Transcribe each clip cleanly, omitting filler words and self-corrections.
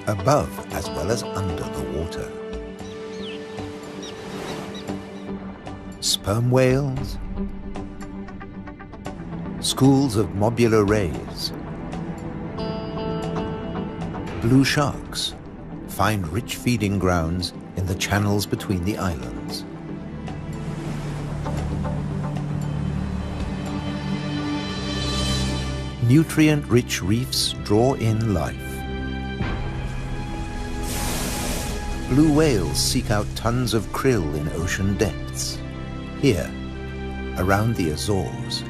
above as well as under the water. Sperm whales, schools of mobular rays, blue sharks find rich feeding grounds in the channels between the islands. Nutrient-rich reefs draw in life. Blue whales seek out tons of krill in ocean depths. Here, around the Azores,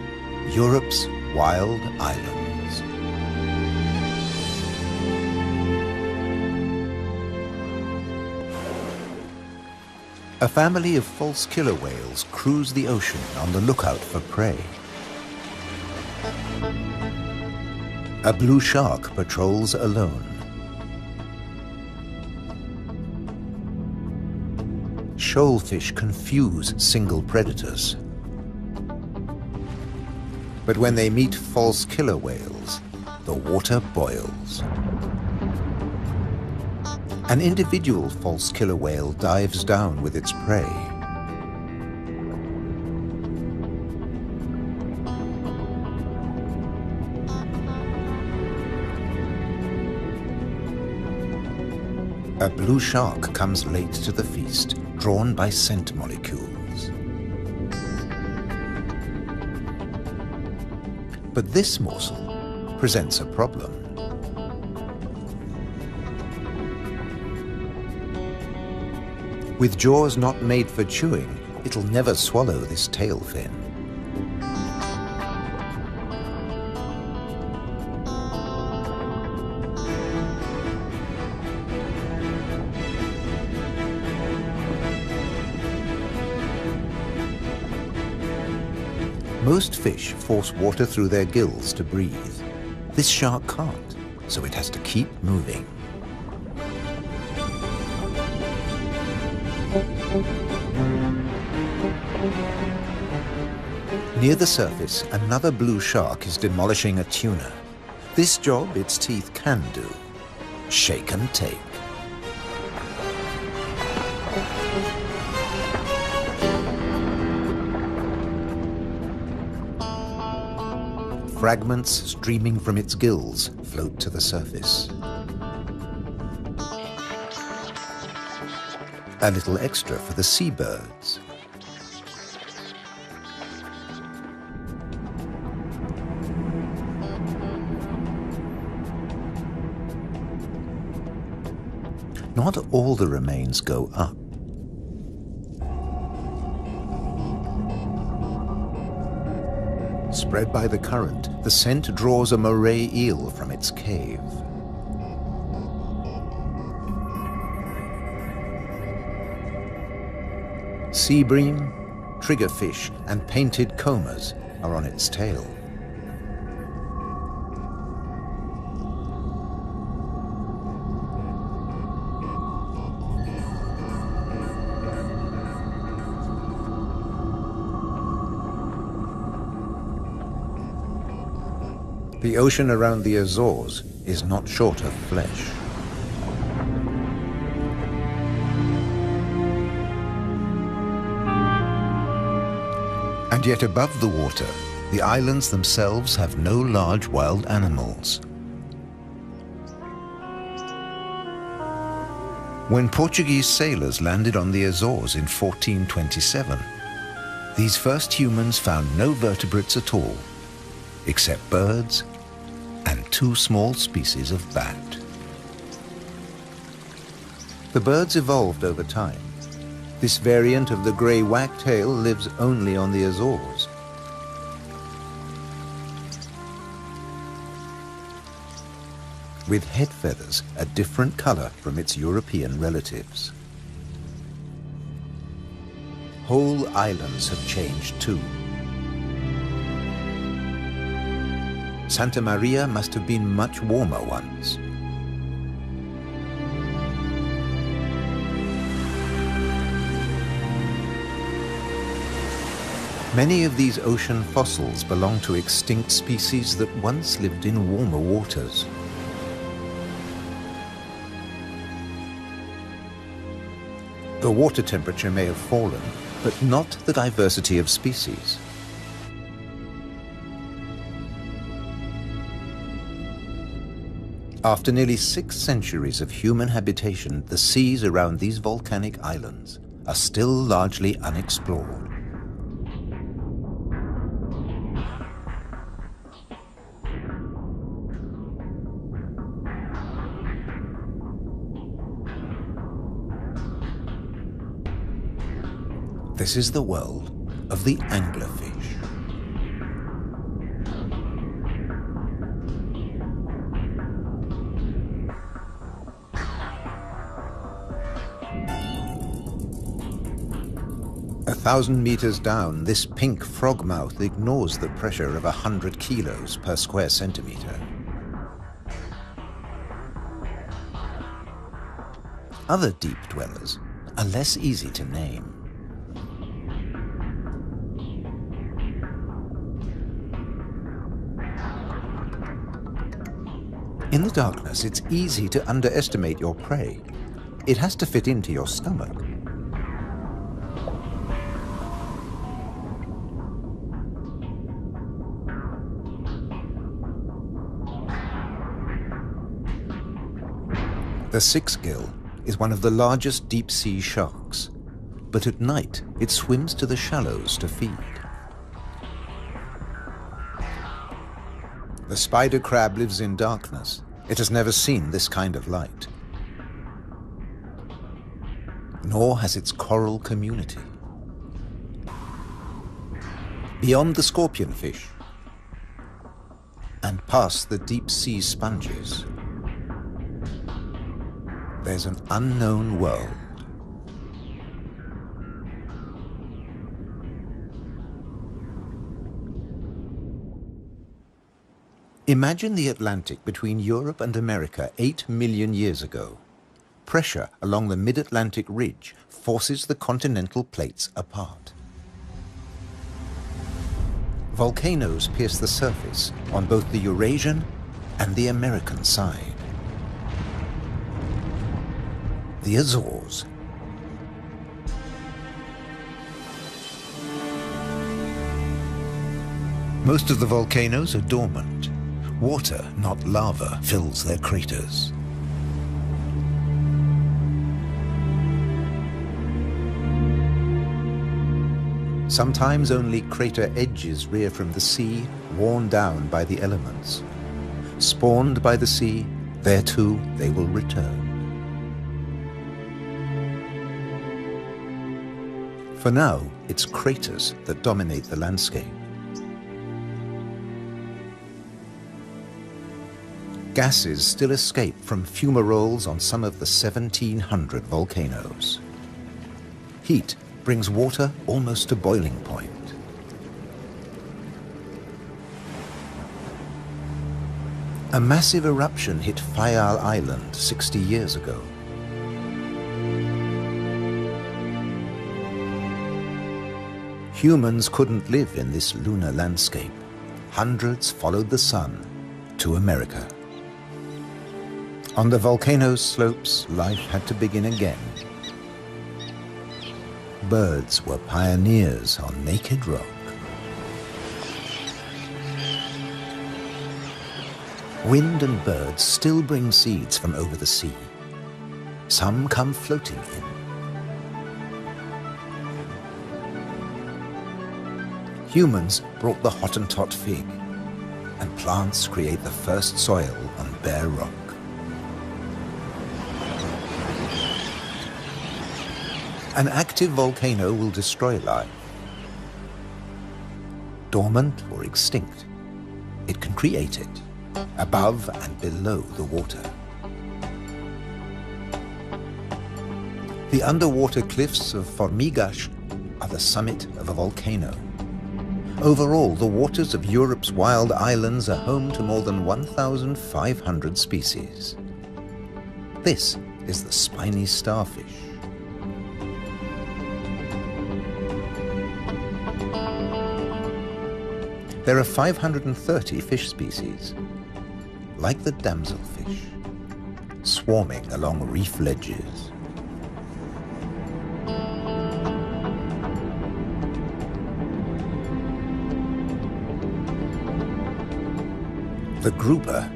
Europe's wild islands. A family of false killer whales cruise the ocean on the lookout for prey. A blue shark patrols alone. Shoalfish confuse single predators. But when they meet false killer whales, the water boils. An individual false killer whale dives down with its prey. A blue shark comes late to the feast, drawn by scent molecules. But this morsel presents a problem. With jaws not made for chewing, it'll never swallow this tail fin. Most fish force water through their gills to breathe. This shark can't, so it has to keep moving. Near the surface, another blue shark is demolishing a tuna. This job its teeth can do: shake and take. Fragments streaming from its gills float to the surface. A little extra for the seabirds. Not all the remains go up. Spread by the current, the scent draws a moray eel from its cave. Sea bream, triggerfish, and painted combers are on its tail. The ocean around the Azores is not short of flesh. And yet above the water, the islands themselves have no large wild animals. When Portuguese sailors landed on the Azores in 1427, these first humans found no vertebrates at all, except birds and two small species of bat. The birds evolved over time. This variant of the grey wagtail lives only on the Azores. With head feathers a different color from its European relatives. Whole islands have changed too. Santa Maria must have been much warmer once. Many of these ocean fossils belong to extinct species that once lived in warmer waters. The water temperature may have fallen, but not the diversity of species. After nearly 6 centuries of human habitation, the seas around these volcanic islands are still largely unexplored. This is the world of the anglerfish. A 1,000 meters down, this pink frogmouth ignores the pressure of 100 kilos per square centimeter. Other deep dwellers are less easy to name. In the darkness, it's easy to underestimate your prey. It has to fit into your stomach. The six-gill is one of the largest deep-sea sharks, but at night it swims to the shallows to feed. The spider crab lives in darkness. It has never seen this kind of light. Nor has its coral community. Beyond the scorpionfish and past the deep-sea sponges, there's an unknown world. Imagine the Atlantic between Europe and America 8 million years ago. Pressure along the mid-Atlantic ridge forces the continental plates apart. Volcanoes pierce the surface on both the Eurasian and the American side. The Azores. Most of the volcanoes are dormant. Water, not lava, fills their craters. Sometimes only crater edges rear from the sea, worn down by the elements. Spawned by the sea, there too they will return. For now, it's craters that dominate the landscape. Gases still escape from fumaroles on some of the 1,700 volcanoes. Heat brings water almost to boiling point. A massive eruption hit Fayal Island 60 years ago. Humans couldn't live in this lunar landscape. Hundreds followed the sun to America. On the volcano's slopes, life had to begin again. Birds were pioneers on naked rock. Wind and birds still bring seeds from over the sea. Some come floating in. Humans brought the Hottentot fig, and plants create the first soil on bare rock. An active volcano will destroy life. Dormant or extinct, it can create it, above and below the water. The underwater cliffs of Formigas are the summit of a volcano. Overall, the waters of Europe's wild islands are home to more than 1,500 species. This is the spiny starfish. There are 530 fish species, like the damselfish, swarming along reef ledges. The grouper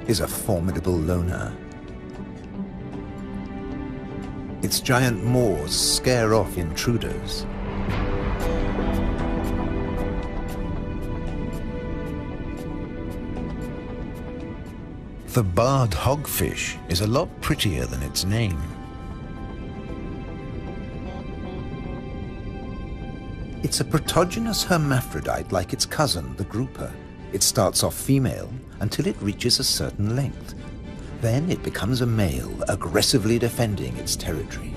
is a formidable loner. Its giant maws scare off intruders. The barred hogfish is a lot prettier than its name. It's a protogynous hermaphrodite like its cousin, the grouper. It starts off female until it reaches a certain length. Then it becomes a male, aggressively defending its territory.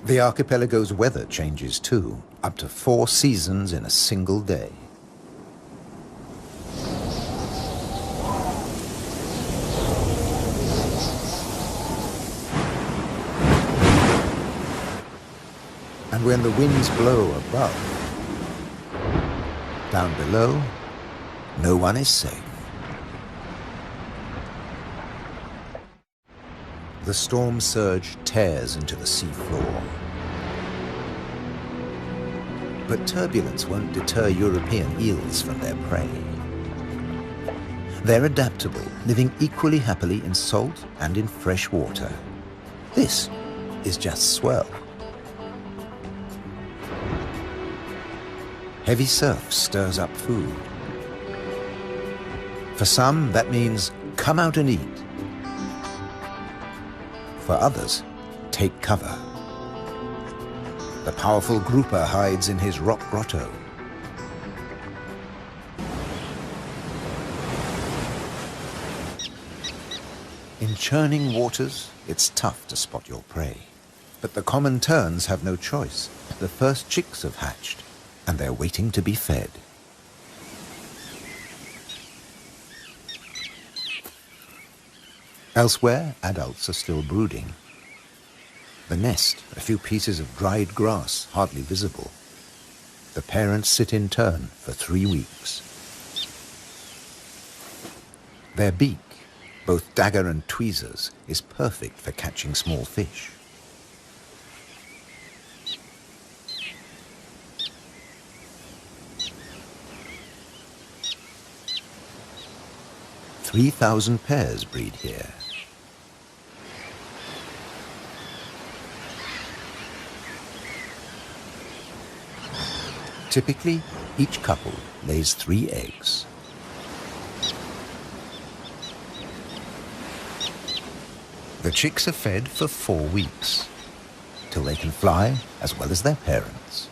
The archipelago's weather changes too, up to 4 seasons in a single day. And when the winds blow above, down below, no one is safe. The storm surge tears into the seafloor. But turbulence won't deter European eels from their prey. They're adaptable, living equally happily in salt and in fresh water. This is just swell. Heavy surf stirs up food. For some, that means come out and eat. For others, take cover. The powerful grouper hides in his rock grotto. In churning waters, it's tough to spot your prey. But the common terns have no choice. The first chicks have hatched, and they're waiting to be fed. Elsewhere, adults are still brooding. The nest, a few pieces of dried grass, hardly visible. The parents sit in turn for 3 weeks. Their beak, both dagger and tweezers, is perfect for catching small fish. "3,000 pairs breed here. Typically, each couple lays 3 eggs. The chicks are fed for 4 weeks, till they can fly as well as their parents.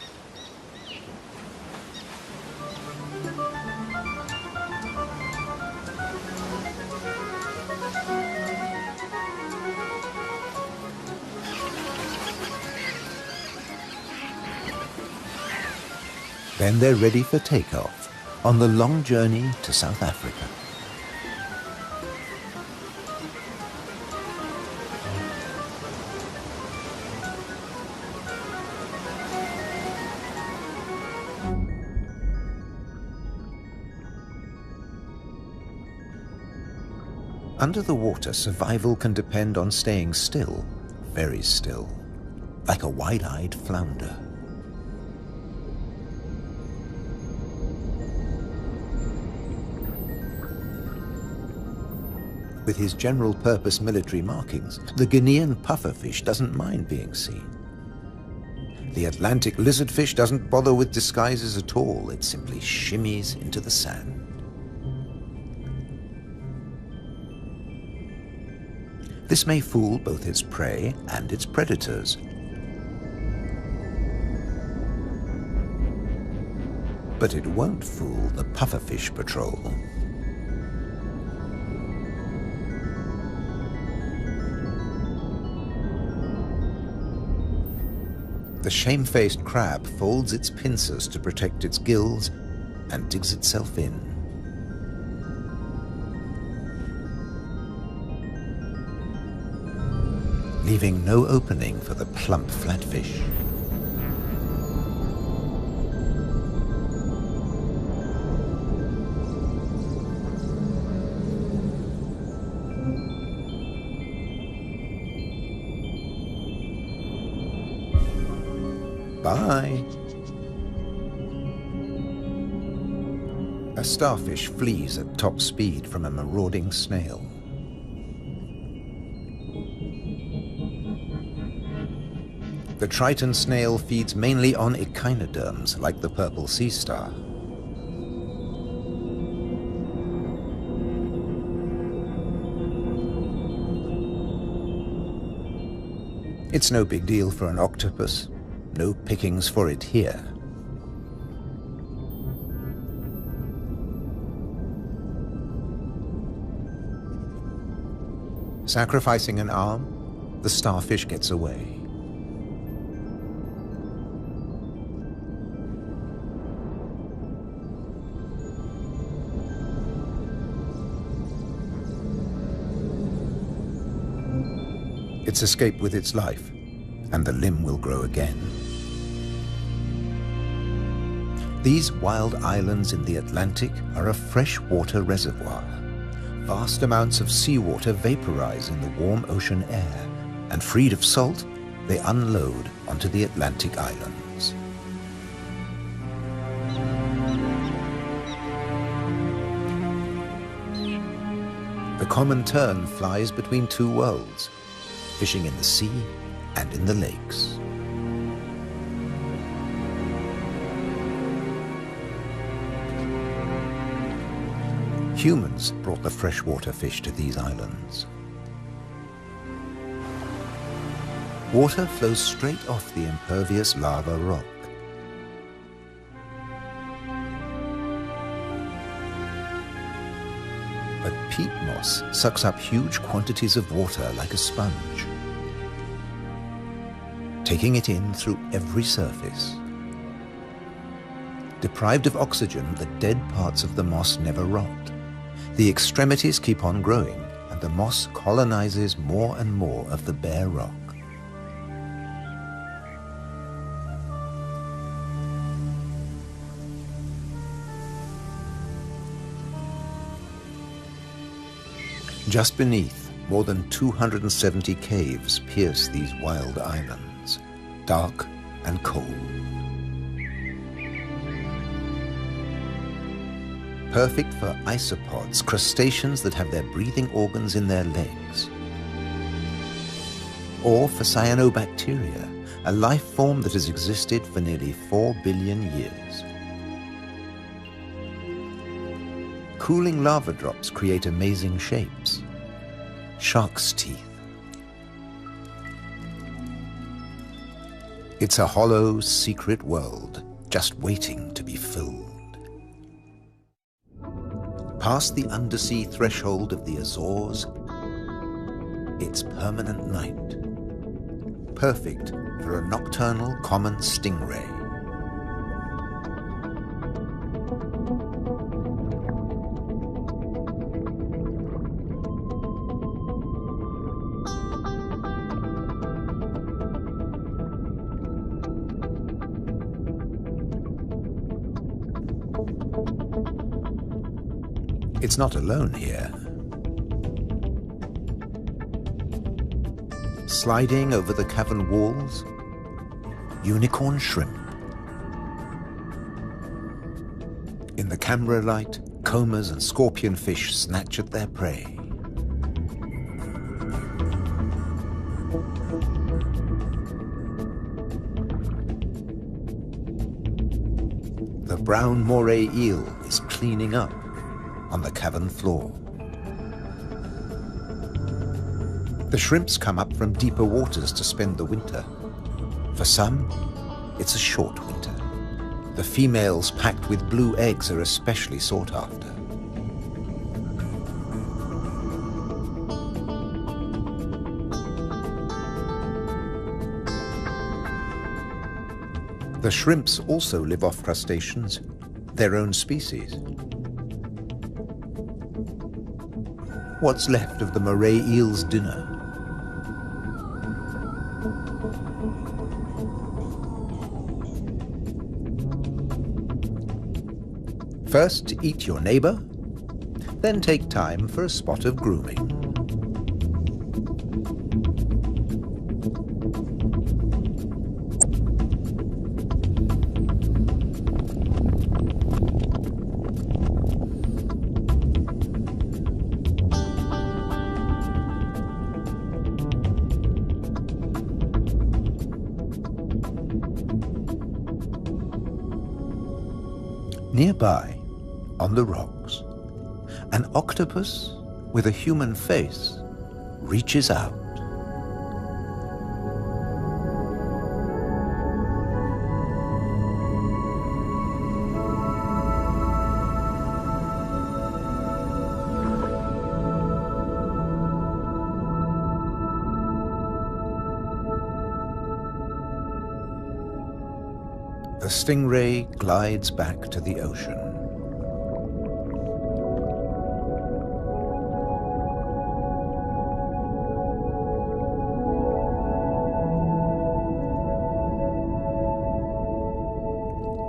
Then they're ready for takeoff on the long journey to South Africa. Under the water, survival can depend on staying still, very still, like a wide-eyed flounder. With his general-purpose military markings, the Guinean pufferfish doesn't mind being seen. The Atlantic lizardfish doesn't bother with disguises at all. It simply shimmies into the sand. This may fool both its prey and its predators. But it won't fool the pufferfish patrol. The shamefaced crab folds its pincers to protect its gills and digs itself in. Leaving no opening for the plump flatfish. Bye. A starfish flees at top speed from a marauding snail. The Triton snail feeds mainly on echinoderms like the purple sea star. It's no big deal for an octopus. No pickings for it here. Sacrificing an arm, the starfish gets away. It's escaped with its life, and the limb will grow again. These wild islands in the Atlantic are a freshwater reservoir. Vast amounts of seawater vaporize in the warm ocean air, and freed of salt, they unload onto the Atlantic islands. The common tern flies between two worlds, fishing in the sea and in the lakes. Humans brought the freshwater fish to these islands. Water flows straight off the impervious lava rock. But peat moss sucks up huge quantities of water like a sponge, taking it in through every surface. Deprived of oxygen, the dead parts of the moss never rot. The extremities keep on growing, and the moss colonizes more and more of the bare rock. Just beneath, more than 270 caves pierce these wild islands, dark and cold. Perfect for isopods, crustaceans that have their breathing organs in their legs. Or for cyanobacteria, a life form that has existed for nearly 4 billion years. Cooling lava drops create amazing shapes. Shark's teeth. It's a hollow, secret world, just waiting to be filled. Past the undersea threshold of the Azores, it's permanent night. Perfect for a nocturnal common stingray. It's not alone here. Sliding over the cavern walls, unicorn shrimp. In the camera light, combers and scorpionfish snatch at their prey. The brown moray eel is cleaning up on the cavern floor. The shrimps come up from deeper waters to spend the winter. For some, it's a short winter. The females packed with blue eggs are especially sought after. The shrimps also live off crustaceans, their own species. What's left of the moray eel's dinner? First, eat your neighbor, then take time for a spot of grooming. Nearby, on the rocks, an octopus with a human face reaches out. The stingray glides back to the ocean.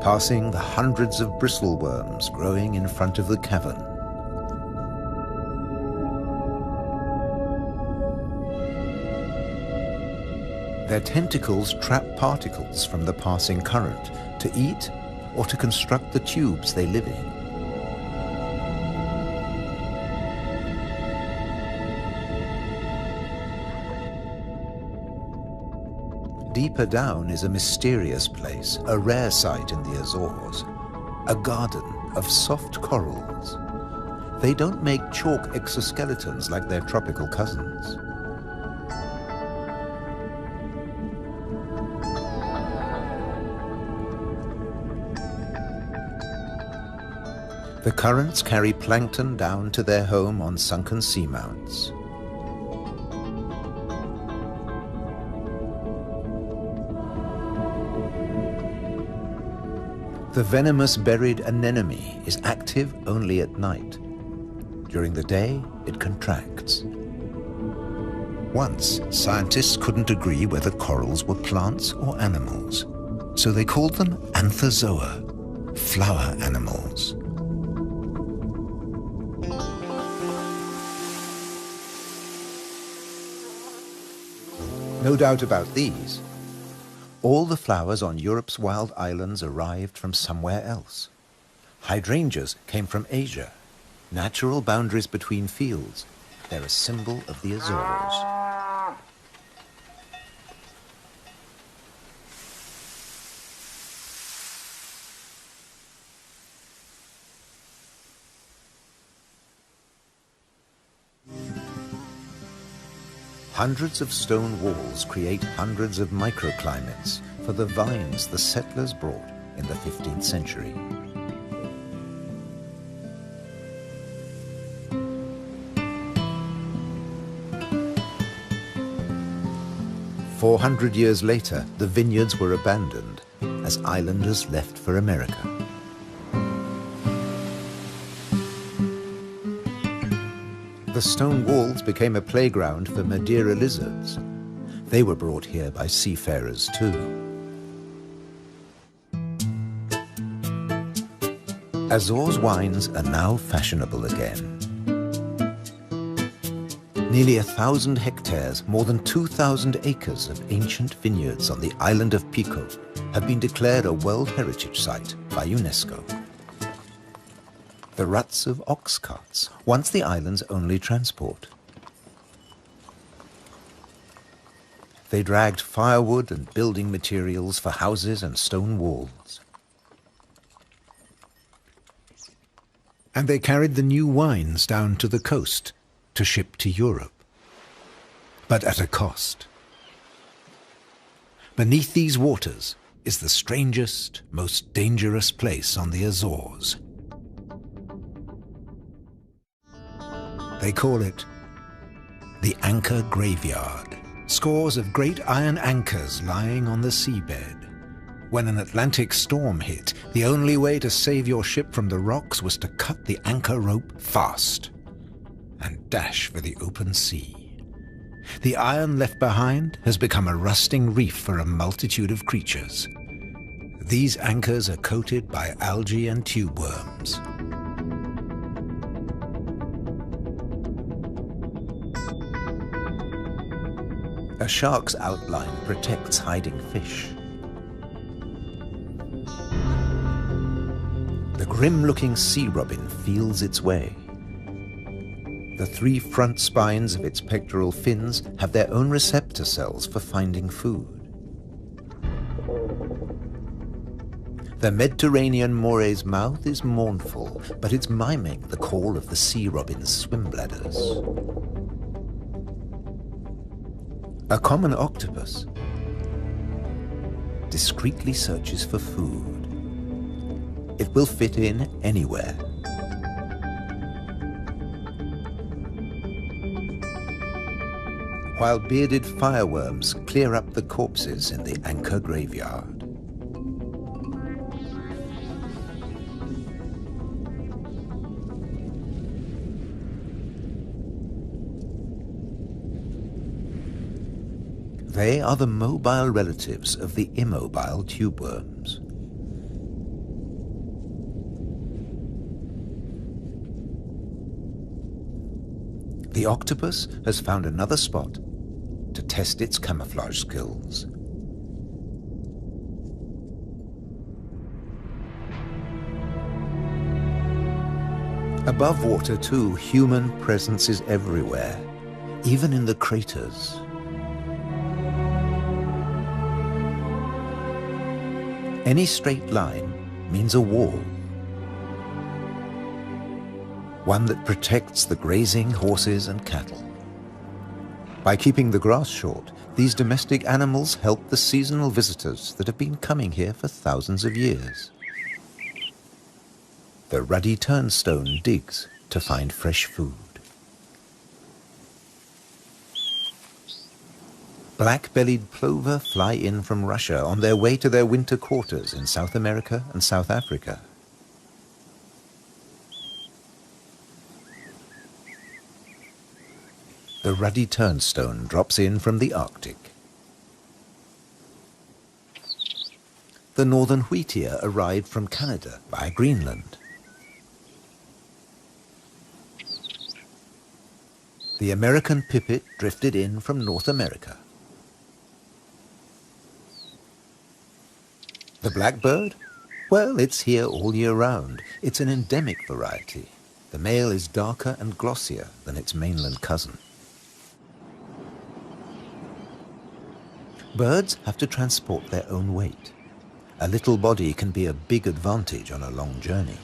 Passing the hundreds of bristleworms growing in front of the cavern. Their tentacles trap particles from the passing current to eat or to construct the tubes they live in. Deeper down is a mysterious place, a rare sight in the Azores, a garden of soft corals. They don't make chalk exoskeletons like their tropical cousins. The currents carry plankton down to their home on sunken seamounts. The venomous buried anemone is active only at night. During the day, it contracts. Once, scientists couldn't agree whether corals were plants or animals, so they called them anthozoa, flower animals. No doubt about these. All the flowers on Europe's wild islands arrived from somewhere else. Hydrangeas came from Asia. Natural boundaries between fields. They're a symbol of the Azores. Hundreds of stone walls create hundreds of microclimates for the vines the settlers brought in the 15th century. "400 years later, the vineyards were abandoned as islanders left for America. The stone walls became a playground for Madeira lizards. They were brought here by seafarers too. Azores wines are now fashionable again. Nearly 1,000 hectares, more than 2,000 acres of ancient vineyards on the island of Pico have been declared a World Heritage Site by UNESCO. The ruts of ox carts, once the island's only transport. They dragged firewood and building materials for houses and stone walls. And they carried the new wines down to the coast to ship to Europe, but at a cost. Beneath these waters is the strangest, most dangerous place on the Azores. They call it the Anchor Graveyard. Scores of great iron anchors lying on the seabed. When an Atlantic storm hit, the only way to save your ship from the rocks was to cut the anchor rope fast and dash for the open sea. The iron left behind has become a rusting reef for a multitude of creatures. These anchors are coated by algae and tube worms. A shark's outline protects hiding fish. The grim-looking sea robin feels its way. The 3 front spines of its pectoral fins have their own receptor cells for finding food. The Mediterranean more's mouth is mournful, but it's miming the call of the sea robin's swim bladders. A common octopus discreetly searches for food. It will fit in anywhere. While bearded fireworms clear up the corpses in the anchor graveyard. They are the mobile relatives of the immobile tube worms. The octopus has found another spot to test its camouflage skills. Above water too, human presence is everywhere, even in the craters. Any straight line means a wall. One that protects the grazing horses and cattle. By keeping the grass short, these domestic animals help the seasonal visitors that have been coming here for thousands of years. The ruddy turnstone digs to find fresh food. Black-bellied plover fly in from Russia on their way to their winter quarters in South America and South Africa. The ruddy turnstone drops in from the Arctic. The northern wheatear arrived from Canada via Greenland. The American pipit drifted in from North America. The blackbird? Well, it's here all year round. It's an endemic variety. The male is darker and glossier than its mainland cousin. Birds have to transport their own weight. A little body can be a big advantage on a long journey.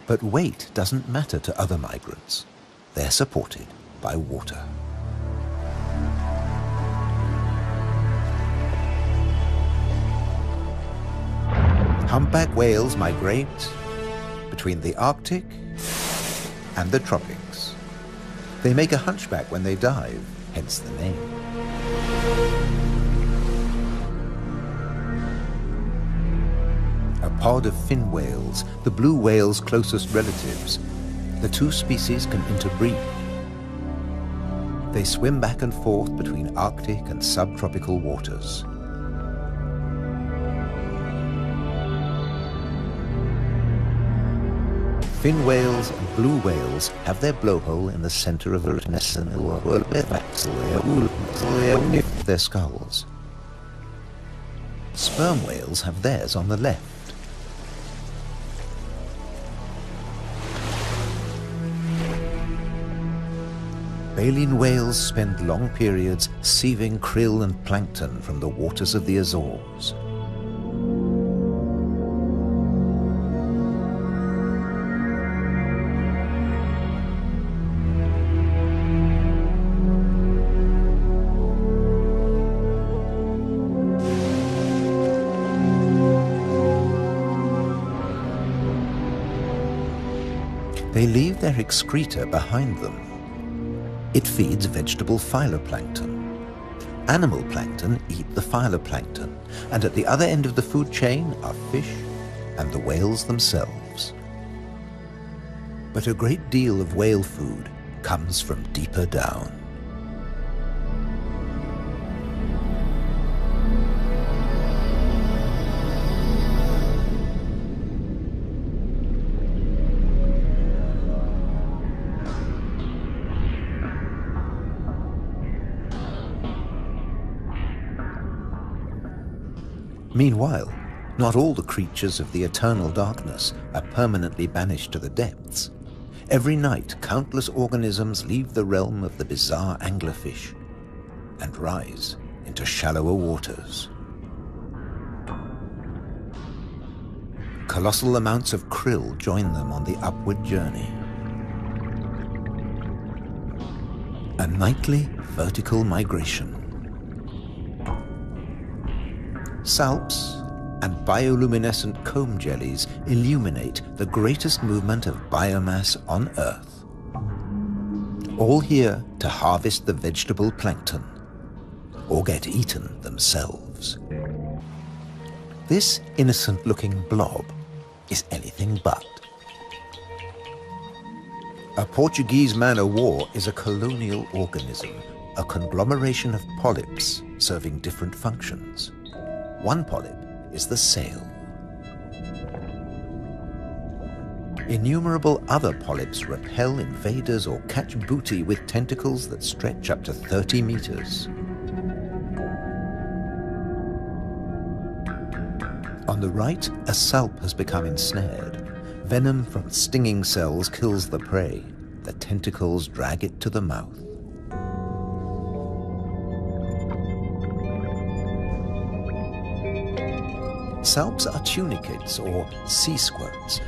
But weight doesn't matter to other migrants. They're supported by water. Humpback whales migrate between the Arctic and the tropics. They make a hunchback when they dive, hence the name. A pod of fin whales, the blue whale's closest relatives, the two species can interbreed. They swim back and forth between Arctic and subtropical waters. Fin whales and blue whales have their blowhole in the center of their skulls. Sperm whales have theirs on the left. Baleen whales spend long periods sieving krill and plankton from the waters of the Azores. They leave their excreta behind them. It feeds vegetable phytoplankton. Animal plankton eat the phytoplankton, and at the other end of the food chain are fish and the whales themselves. But a great deal of whale food comes from deeper down. Meanwhile, not all the creatures of the eternal darkness are permanently banished to the depths. Every night, countless organisms leave the realm of the bizarre anglerfish and rise into shallower waters. Colossal amounts of krill join them on the upward journey. A nightly vertical migration. Salps and bioluminescent comb jellies illuminate the greatest movement of biomass on Earth. All here to harvest the vegetable plankton or get eaten themselves. This innocent-looking blob is anything but. A Portuguese man-o'-war is a colonial organism, a conglomeration of polyps serving different functions. One polyp is the sail. Innumerable other polyps repel invaders or catch booty with tentacles that stretch up to 30 meters. On the right, a salp has become ensnared. Venom from stinging cells kills the prey. The tentacles drag it to the mouth. Salps are tunicates or sea squirts,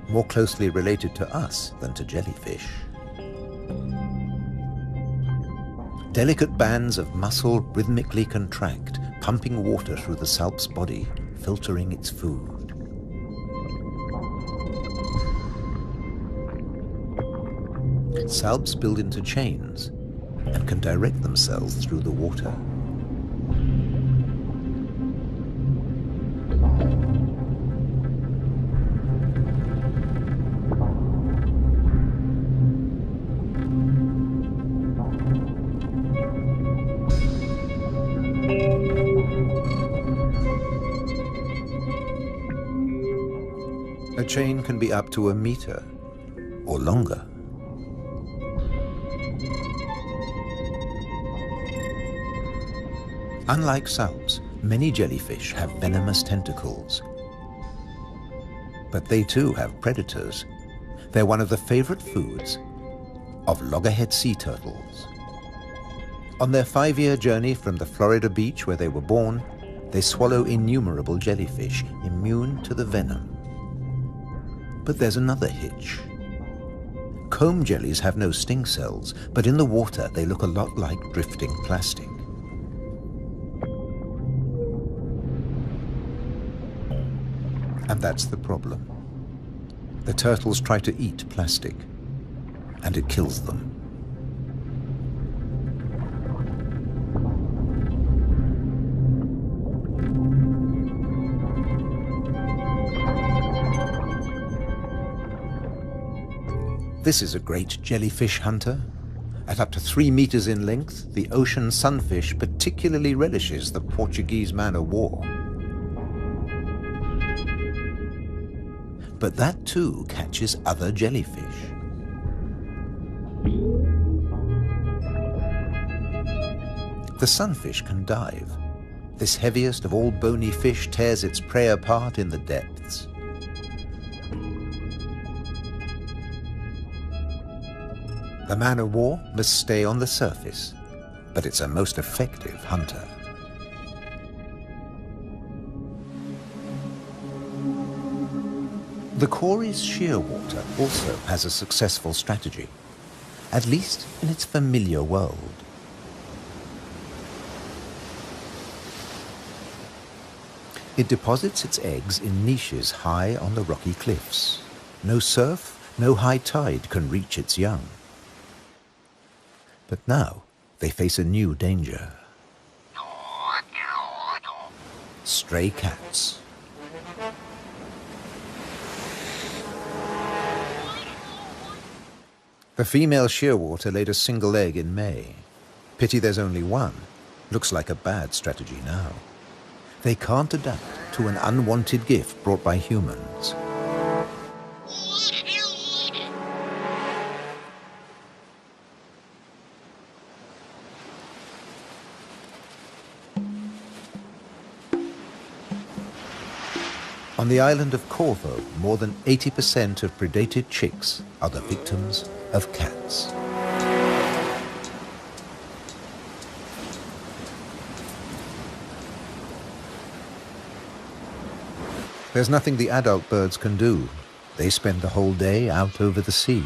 more closely related to us than to jellyfish. Delicate bands of muscle rhythmically contract, pumping water through the salp's body, filtering its food. Salps build into chains and can direct themselves through the water. A chain can be up to a meter or longer. Unlike salps, many jellyfish have venomous tentacles. But they too have predators. They're one of the favorite foods of loggerhead sea turtles. On their 5-year journey from the Florida beach where they were born, they swallow innumerable jellyfish immune to the venom. But there's another hitch. Comb jellies have no sting cells, but in the water they look a lot like drifting plastic. And that's the problem. The turtles try to eat plastic, and it kills them. This is a great jellyfish hunter. At up to 3 meters in length, the ocean sunfish particularly relishes the Portuguese man-o'-war. But that too catches other jellyfish. The sunfish can dive. This heaviest of all bony fish tears its prey apart in the depths. The man-o'-war must stay on the surface, but it's a most effective hunter. The Cory's shearwater also has a successful strategy, at least in its familiar world. It deposits its eggs in niches high on the rocky cliffs. No surf, no high tide can reach its young. But now they face a new danger. Stray cats. The female shearwater laid a single egg in May. Pity there's only one. Looks like a bad strategy now. They can't adapt to an unwanted gift brought by humans. On the island of Corvo, more than 80% of predated chicks are the victims of cats. There's nothing the adult birds can do. They spend the whole day out over the sea.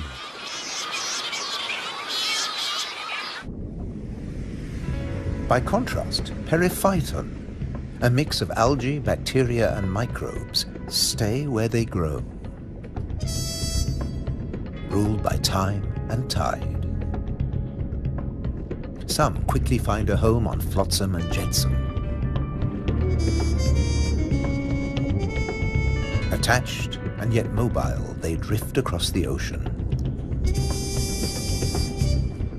By contrast, periphyton, a mix of algae, bacteria and microbes, stay where they grow, ruled by time and tide. Some quickly find a home on flotsam and jetsam. Attached and yet mobile, they drift across the ocean.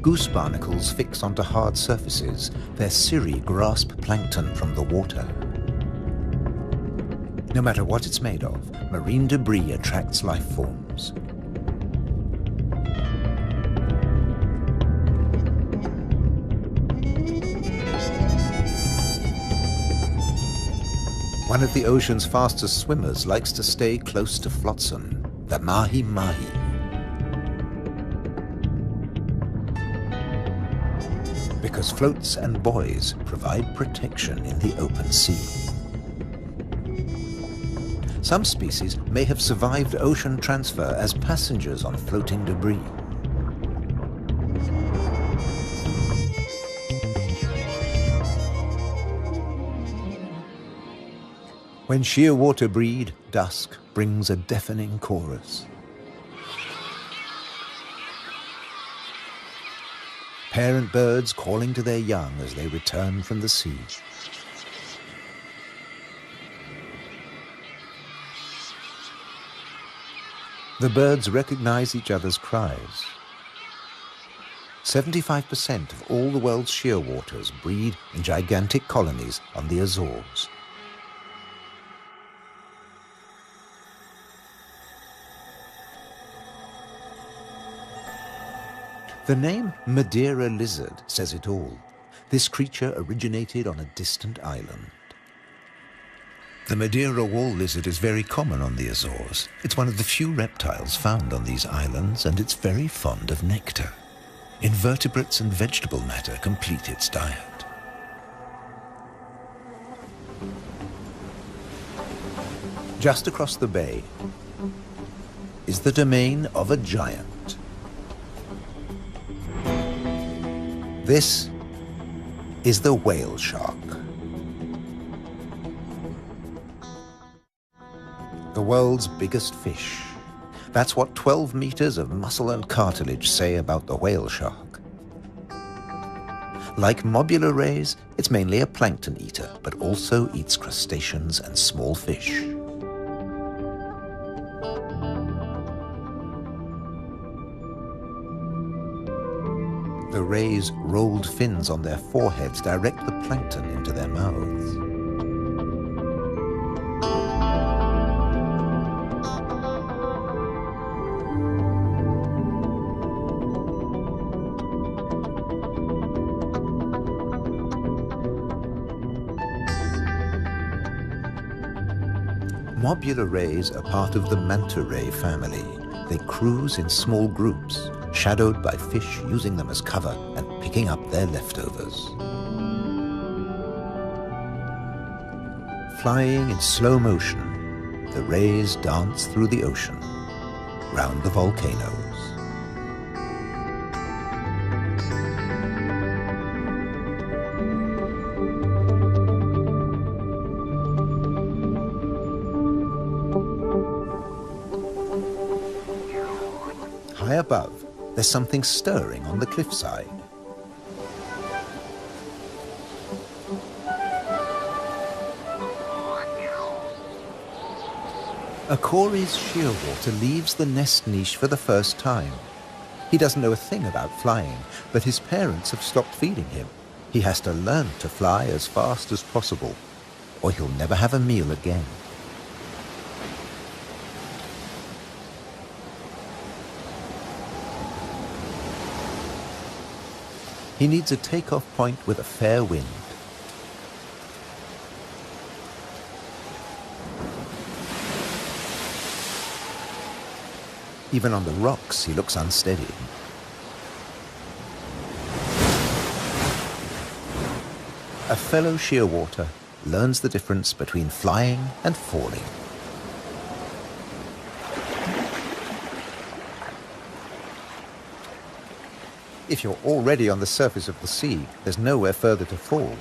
Goose barnacles fix onto hard surfaces. Their cirri grasp plankton from the water. No matter what it's made of, marine debris attracts life forms. One of the ocean's fastest swimmers likes to stay close to flotsam, the mahi-mahi. Because floats and buoys provide protection in the open sea. Some species may have survived ocean transfer as passengers on floating debris. When shearwater breed, dusk brings a deafening chorus. Parent birds calling to their young as they return from the sea. The birds recognize each other's cries. 75% of all the world's shearwaters breed in gigantic colonies on the Azores. The name Madeira lizard says it all. This creature originated on a distant island. The Madeira wall lizard is very common on the Azores. It's one of the few reptiles found on these islands, and it's very fond of nectar. Invertebrates and vegetable matter complete its diet. Just across the bay is the domain of a giant. This is the whale shark. The world's biggest fish. That's what 12 meters of muscle and cartilage say about the whale shark. Like mobula rays, it's mainly a plankton eater, but also eats crustaceans and small fish. The rays' rolled fins on their foreheads direct the plankton into their mouths. Mobula rays are part of the manta ray family. They cruise in small groups, shadowed by fish using them as cover and picking up their leftovers. Flying in slow motion, the rays dance through the ocean, round the volcanoes. High above, there's something stirring on the cliffside. A Corey's shearwater leaves the nest niche for the first time. He doesn't know a thing about flying, but his parents have stopped feeding him. He has to learn to fly as fast as possible, or he'll never have a meal again. He needs a takeoff point with a fair wind. Even on the rocks, he looks unsteady. A fellow shearwater learns the difference between flying and falling. If you're already on the surface of the sea, there's nowhere further to fall.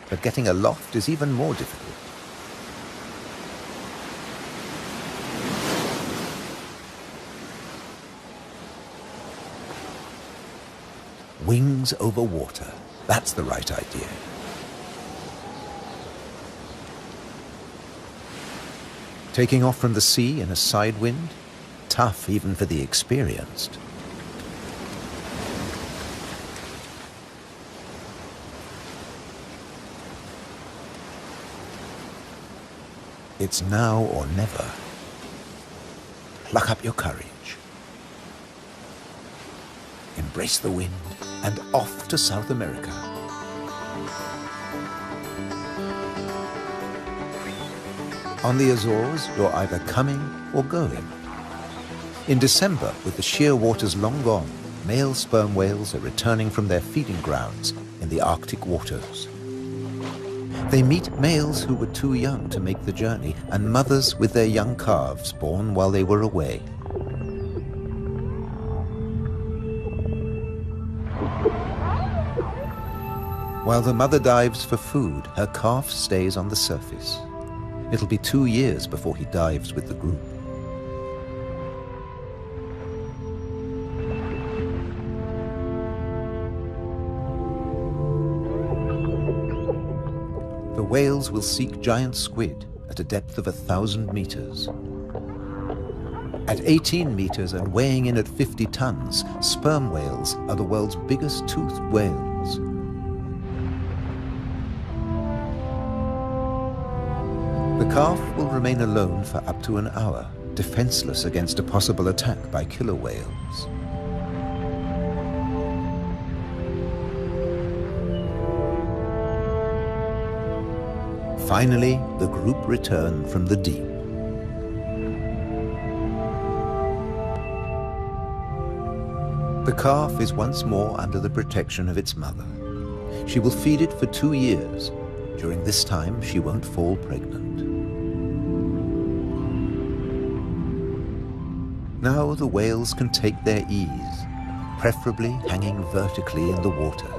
But getting aloft is even more difficult. Wings over water. That's the right idea. Taking off from the sea in a side wind? Tough even for the experienced. It's now or never. Pluck up your courage. Embrace the wind and off to South America. On the Azores, you're either coming or going. In December, with the sheer waters long gone, male sperm whales are returning from their feeding grounds in the Arctic waters. They meet males who were too young to make the journey and mothers with their young calves born while they were away. While the mother dives for food, her calf stays on the surface. It'll be 2 years before he dives with the group. The whales will seek giant squid at a depth of 1,000 meters. At 18 meters and weighing in at 50 tons, sperm whales are the world's biggest toothed whales. The calf will remain alone for up to an hour, defenseless against a possible attack by killer whales. Finally, the group return from the deep. The calf is once more under the protection of its mother. She will feed it for 2 years. During this time, she won't fall pregnant. Now the whales can take their ease, preferably hanging vertically in the water.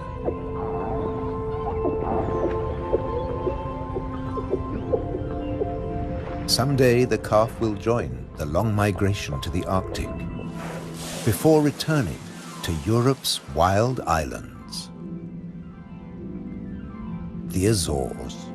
Someday the calf will join the long migration to the Arctic, before returning to Europe's wild islands, the Azores.